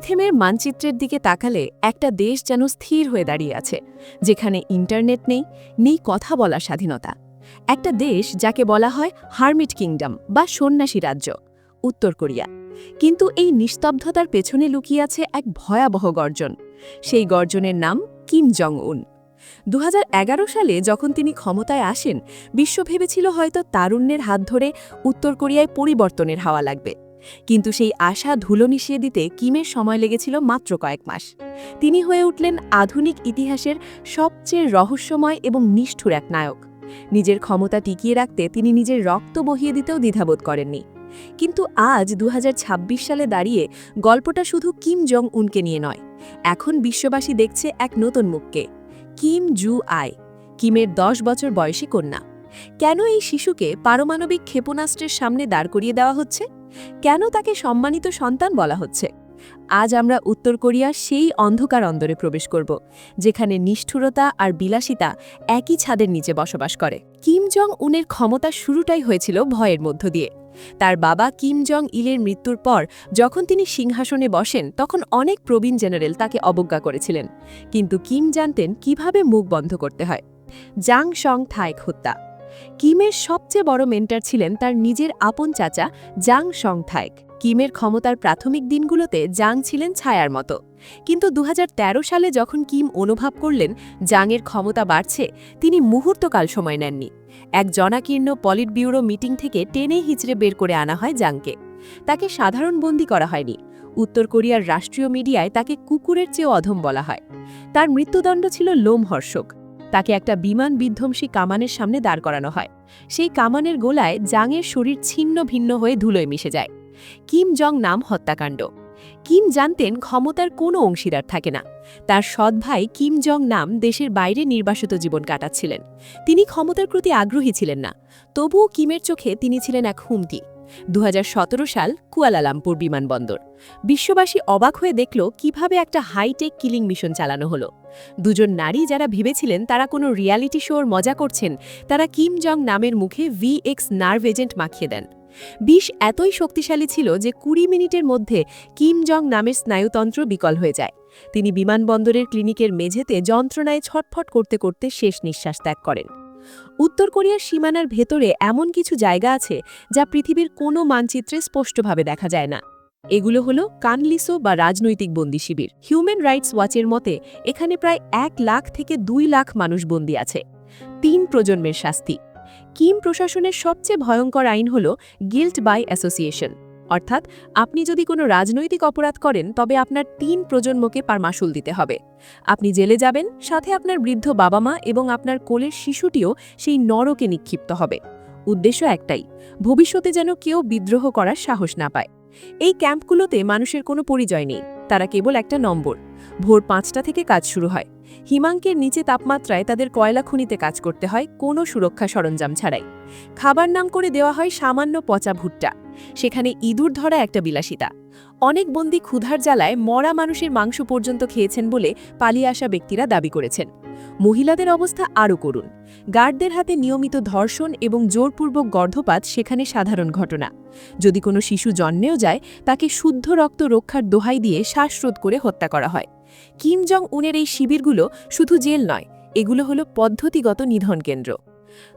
পৃথিবীর মানচিত্রের দিকে তাকালে একটা দেশ যেন স্থির হয়ে দাঁড়িয়ে আছে, যেখানে ইন্টারনেট নেই কথা বলার স্বাধীনতা। একটা দেশ যাকে বলা হয় হারমিট কিংডম বা সন্ন্যাসী রাজ্য, উত্তর কোরিয়া। কিন্তু এই নিস্তব্ধতার পেছনে লুকিয়ে আছে এক ভয়াবহ গর্জন। সেই গর্জনের নাম কিম জং উন। 2011 সালে যখন তিনি ক্ষমতায় আসেন, বিশ্ব ভেবেছিল হয়তো তারুণ্যের হাত ধরে উত্তর কোরিয়ায় পরিবর্তনের হাওয়া লাগবে। কিন্তু সেই আশা ধুলো মিশিয়ে দিতে কিমের সময় লেগেছিল মাত্র কয়েক মাস। তিনি হয়ে উঠলেন আধুনিক ইতিহাসের সবচেয়ে রহস্যময় এবং নিষ্ঠুর এক নায়ক। নিজের ক্ষমতা টিকিয়ে রাখতে তিনি নিজের রক্ত বহিয়ে দিতেও দ্বিধাবোধ করেননি। কিন্তু আজ 2026 সালে দাঁড়িয়ে গল্পটা শুধু কিম জং উনকে নিয়ে নয়। এখন বিশ্ববাসী দেখছে এক নতুন মুখকে, কিম জু আই, কিমের 10 বছর বয়সী কন্যা। কেন এই শিশুকে পারমাণবিক ক্ষেপণাস্ত্রের সামনে দাঁড় করিয়ে দেওয়া হচ্ছে? কেন তাকে সম্মানিত সন্তান বলা হচ্ছে? আজ আমরা উত্তর কোরিয়ার সেই অন্ধকার অন্দরে প্রবেশ করব, যেখানে নিষ্ঠুরতা আর বিলাসিতা একই ছাদের নিচে বসবাস করে। কিম জং উনের ক্ষমতার শুরুটাই হয়েছিল ভয়ের মধ্য দিয়ে। তার বাবা কিম জং ইলের মৃত্যুর পর যখন তিনি সিংহাসনে বসেন, তখন অনেক প্রবীণ জেনারেল তাকে অবজ্ঞা করেছিলেন। কিন্তু কিম জানতেন কিভাবে মুখ বন্ধ করতে হয়। জাং সং থাইক হত্যা। কিমের সবচেয়ে বড় মেন্টর ছিলেন তার নিজের আপন চাচা জাং সং থাইক। কিমের ক্ষমতার প্রাথমিক দিনগুলোতে জাং ছিলেন ছায়ার মতো। কিন্তু 2013 সালে যখন কিম অনুভব করলেন জাংয়ের ক্ষমতা বাড়ছে, তিনি মুহূর্তকাল সময় নেননি। এক জনাকীর্ণ পলিট ব্যুরো মিটিং থেকে টেনে হিচড়ে বের করে আনা হয় জাংকে। তাকে সাধারণ বন্দী করা হয়নি। উত্তর কোরিয়ার রাষ্ট্রীয় মিডিয়ায় তাকে কুকুরের চেয়েও অধম বলা হয়। তার মৃত্যুদণ্ড ছিল লোমহর্ষক। তাকে একটা বিমান বিধ্বংসী কামানের সামনে দাঁড় করানো হয়। সেই কামানের গোলায় জাংয়ের শরীর ছিন্ন ভিন্ন হয়ে ধুলোয় মিশে যায়। কিম জং নাম হত্যাকাণ্ড। কিম জানতেন ক্ষমতার কোনো অংশীদার থাকে না। তার সৎ ভাই কিম জং নাম দেশের বাইরে নির্বাসিত জীবন কাটাচ্ছিলেন। তিনি ক্ষমতার প্রতি আগ্রহী ছিলেন না, তবুও কিমের চোখে তিনি ছিলেন এক হুমকি। 2017 সাল কুয়ালালামপুর বিমানবন্দর। বিশ্ববাসী অবাক হয়ে দেখল কিভাবে একটা হাইটেক কিলিং মিশন চালানো হলো। দুজন নারী যারা ভেবেছিলেন তারা কোনো রিয়ালিটি শোর মজা করছেন, তারা কিম জং নামের মুখে VX নার্ভ এজেন্ট মাখিয়ে দেন। বিষ এতই শক্তিশালী ছিল যে 20 মিনিটের মধ্যে কিম জং নামের স্নায়ুতন্ত্র বিকল হয়ে যায়। তিনি বিমানবন্দরের ক্লিনিকের মেঝেতে যন্ত্রণায় ছটফট করতে করতে শেষ নিঃশ্বাস ত্যাগ করেন। উত্তর কোরিয়ার সীমানার ভেতরে এমন কিছু জায়গা আছে যা পৃথিবীর কোনো মানচিত্রে স্পষ্টভাবে দেখা যায় না। এগুলো হলো কানলিসো বা রাজনৈতিক বন্দী শিবির। হিউম্যান রাইটস ওয়াচের মতে এখানে প্রায় 1 লাখ থেকে 2 লাখ মানুষ বন্দী আছে। 3 প্রজন্মের শাস্তি। কিম প্রশাসনের সবচেয়ে ভয়ঙ্কর আইন হল গিল্ট বাই অ্যাসোসিয়েশন, অর্থাৎ আপনি যদি কোনো রাজনৈতিক অপরাধ করেন তবে আপনার 3 প্রজন্মকে মাসুল দিতে হবে। আপনি জেলে যাবেন, সাথে আপনার বৃদ্ধ বাবা মা এবং আপনার কোলের শিশুটিও সেই নরকে নিক্ষিপ্ত হবে। উদ্দেশ্য একটাই, ভবিষ্যতে যেন কেউ বিদ্রোহ করার সাহস না পায়। এই ক্যাম্পগুলোতে মানুষের কোনো পরিচয় নেই, তারা কেবল একটা নম্বর। ভোর 5টা থেকে কাজ শুরু হয়। হিমাঙ্কের নিচে তাপমাত্রায় তাদের কয়লা খনিতে কাজ করতে হয়, কোনো সুরক্ষা সরঞ্জাম ছাড়াই। খাবার নাম করে দেওয়া হয় সামান্য পচা ভুট্টা। সেখানে ইঁদুর ধরা একটা বিলাসিতা। অনেক বন্দী ক্ষুধার জ্বালায় মরা মানুষের মাংস পর্যন্ত খেয়েছেন বলে পালিয়ে আসা ব্যক্তিরা দাবি করেছেন। মহিলাদের অবস্থা আরও করুণ। গার্ডদের হাতে নিয়মিত ধর্ষণ এবং জোরপূর্বক গর্ভপাত সেখানে সাধারণ ঘটনা। যদি কোনো শিশু জন্মেও যায়, তাকে শুদ্ধ রক্ত রক্ষার দোহাই দিয়ে শ্বাসরোধ করে হত্যা করা হয়। কিম জং উনের এই শিবিরগুলো শুধু জেল নয়, এগুলো হলো পদ্ধতিগত নিধন কেন্দ্র।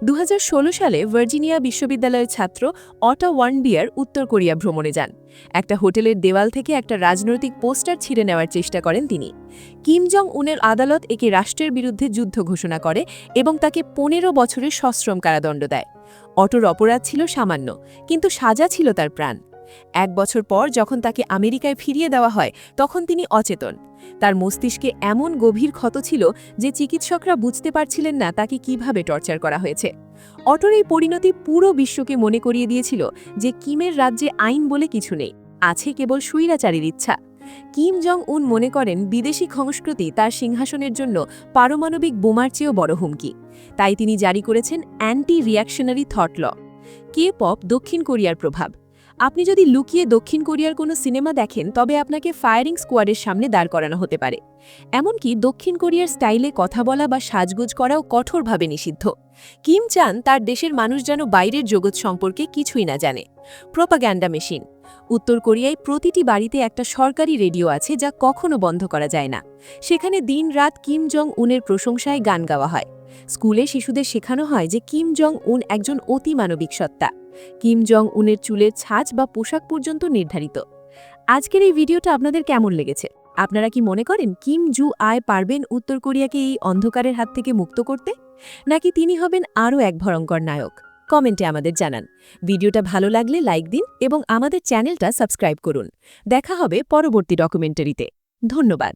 2016 সালে ভার্জিনিয়া বিশ্ববিদ্যালয়ের ছাত্র অটা ওয়ার্নবিয়ার উত্তর কোরিয়া ভ্রমণে যান। একটা হোটেলের দেওয়াল থেকে একটা রাজনৈতিক পোস্টার ছিঁড়ে নেওয়ার চেষ্টা করেন তিনি। কিম জং উনের আদালত একে রাষ্ট্রের বিরুদ্ধে যুদ্ধ ঘোষণা করে এবং তাকে 15 বছরের সশ্রম কারাদণ্ড দেয়। অটোর অপরাধ ছিল সামান্য, কিন্তু সাজা ছিল তার প্রাণ। 1 বছর পর যখন তাকে আমেরিকায় ফিরিয়ে দেওয়া হয়, তখন তিনি অচেতন। তার মস্তিষ্কে এমন গভীর ক্ষত ছিল যে চিকিৎসকরা বুঝতে পারছিলেন না তাকে কিভাবে টর্চার করা হয়েছে। অটোর এই পরিণতি পুরো বিশ্বকে মনে করিয়ে দিয়েছিল যে কিমের রাজ্যে আইন বলে কিছু নেই, আছে কেবল স্বৈরাচারীর ইচ্ছা। কিম জং উন মনে করেন বিদেশি সংস্কৃতি তার সিংহাসনের জন্য পারমাণবিক বোমার চেয়েও বড় হুমকি। তাই তিনি জারি করেছেন অ্যান্টি রিয়াকশনারি থট ল। কে-পপ দক্ষিণ কোরিয়ার প্রভাব। আপনি যদি লুকিয়ে দক্ষিণ কোরিয়ার কোনো সিনেমা দেখেন, তবে আপনাকে ফায়ারিং স্কোয়াডের সামনে দাঁড় করানো হতে পারে। এমনকি দক্ষিণ কোরিয়ার স্টাইলে কথা বলা বা সাজগোজ করাও কঠোরভাবে নিষিদ্ধ। কিম চান তার দেশের মানুষ যেন বাইরের জগৎ সম্পর্কে কিছুই না জানে। Propaganda machine. উত্তর কোরিয়ায় প্রতিটি বাড়িতে একটা সরকারি রেডিও আছে যা কখনো বন্ধ করা যায় না। সেখানে দিনরাত কিম জং উনের প্রশংসায় গান গাওয়া হয়। স্কুলে শিশুদের শেখানো হয় যে কিম জং উন একজন অতিমানবিক সত্তা। কিম জং উনের চুলের ছাঁচ বা পোশাক পর্যন্ত নির্ধারিত। আজকের এই ভিডিওটা আপনাদের কেমন লেগেছে? আপনারা কি মনে করেন কিম জু আয় পারবেন উত্তর কোরিয়াকে এই অন্ধকারের হাত থেকে মুক্ত করতে, নাকি তিনি হবেন আরও এক ভয়ঙ্কর নায়ক? কমেন্টে আমাদের জানান। ভিডিওটা ভালো লাগলে লাইক দিন এবং আমাদের চ্যানেলটা সাবস্ক্রাইব করুন। দেখা হবে পরবর্তী ডকুমেন্টারিতে। ধন্যবাদ।